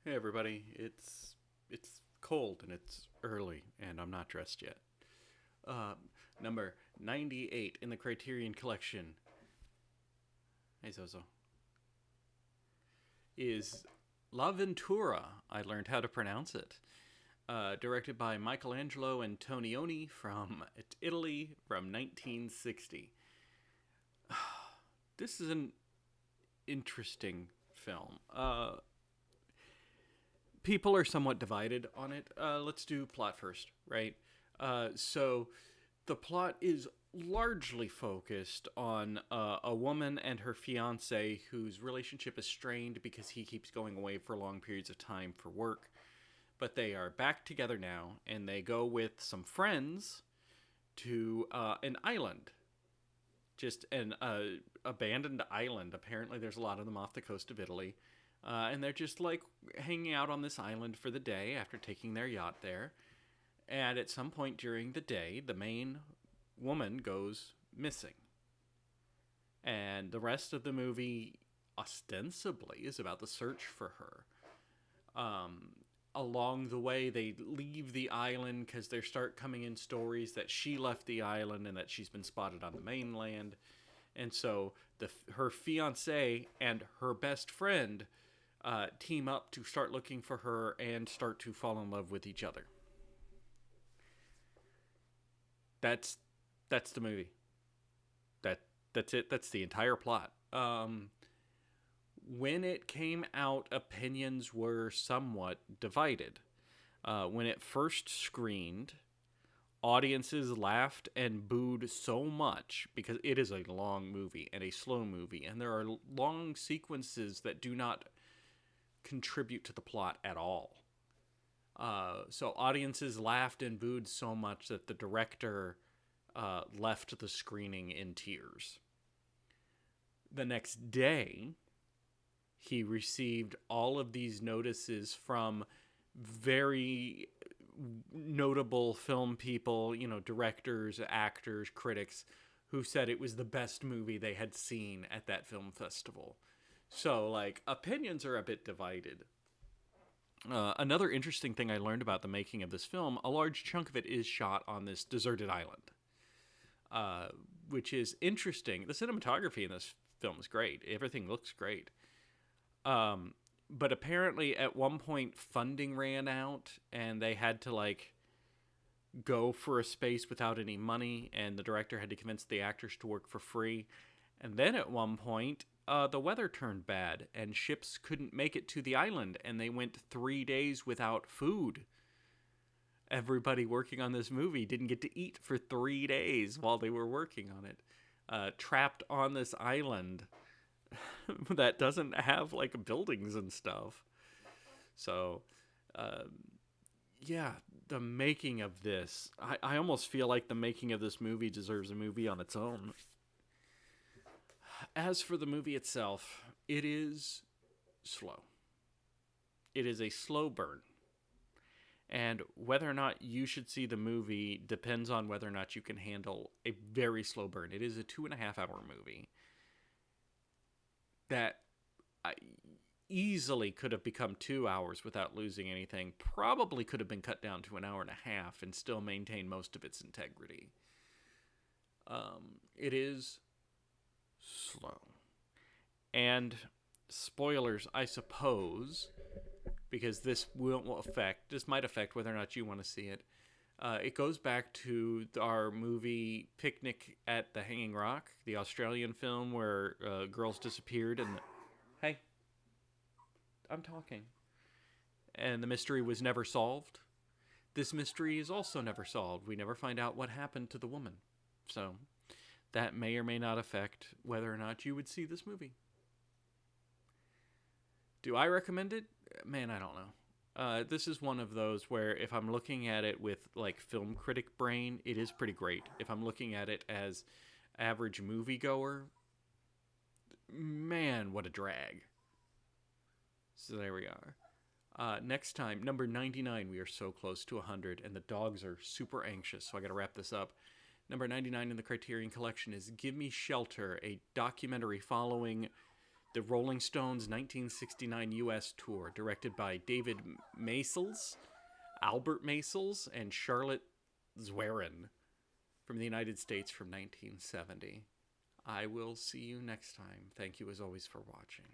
Hey everybody, it's cold and it's early and I'm not dressed yet. Uh, Number 98 in the Criterion collection. Hey Zozo. Is La Ventura. I learned how to pronounce it. Directed by Michelangelo Antonioni from Italy from 1960. This is an interesting film. People are somewhat divided on it. Let's do plot first, right? So the plot is largely focused on a woman and her fiance whose relationship is strained because he keeps going away for long periods of time for work. But they are back together now, and they go with some friends to an island, just an abandoned island. Apparently, there's a lot of them off the coast of Italy. And they're just like hanging out on this island for the day after taking their yacht there. And at some point during the day, the main woman goes missing. And the rest of the movie, ostensibly, is about the search for her. Along the way, they leave the island because there start coming in stories that she left the island and that she's been spotted on the mainland. And so her fiance and her best friend team up to start looking for her and start to fall in love with each other. That's the movie. That's it. That's the entire plot. When it came out, opinions were somewhat divided. When it first screened, audiences laughed and booed so much because it is a long movie and a slow movie, and there are long sequences that do not contribute to the plot at all. So audiences laughed and booed so much that the director left the screening in tears. The next day, he received all of these notices from very notable film people, directors, actors, critics, who said it was the best movie they had seen at that film festival. So, opinions are a bit divided. Another interesting thing I learned about the making of this film, a large chunk of it is shot on this deserted island, which is interesting. The cinematography in this film is great. Everything looks great. But apparently at one point funding ran out and they had to go for a space without any money, and the director had to convince the actors to work for free. And then at one point, the weather turned bad and ships couldn't make it to the island, and they went 3 days without food. Everybody working on this movie didn't get to eat for 3 days while they were working on it. Trapped on this island that doesn't have buildings and stuff. So, yeah, the making of this, I almost feel like the making of this movie deserves a movie on its own. As for the movie itself, it is slow. It is a slow burn. And whether or not you should see the movie depends on whether or not you can handle a very slow burn. It is a 2.5-hour movie that easily could have become 2 hours without losing anything. Probably could have been cut down to an hour and a half and still maintain most of its integrity. It is slow. And spoilers, I suppose, because this might affect whether or not you want to see it. It goes back to our movie Picnic at the Hanging Rock, the Australian film where girls disappeared and... Hey, I'm talking. And the mystery was never solved. This mystery is also never solved. We never find out what happened to the woman. So that may or may not affect whether or not you would see this movie. Do I recommend it? Man, I don't know. This is one of those where if I'm looking at it with film critic brain, it is pretty great. If I'm looking at it as average moviegoer, man, what a drag. So there we are. Next time, number 99. We are so close to 100, and the dogs are super anxious, so I got to wrap this up. Number 99 in the Criterion Collection is Give Me Shelter, a documentary following The Rolling Stones 1969 U.S. tour, directed by David Maysles, Albert Maysles, and Charlotte Zwerin, from the United States from 1970. I will see you next time. Thank you as always for watching.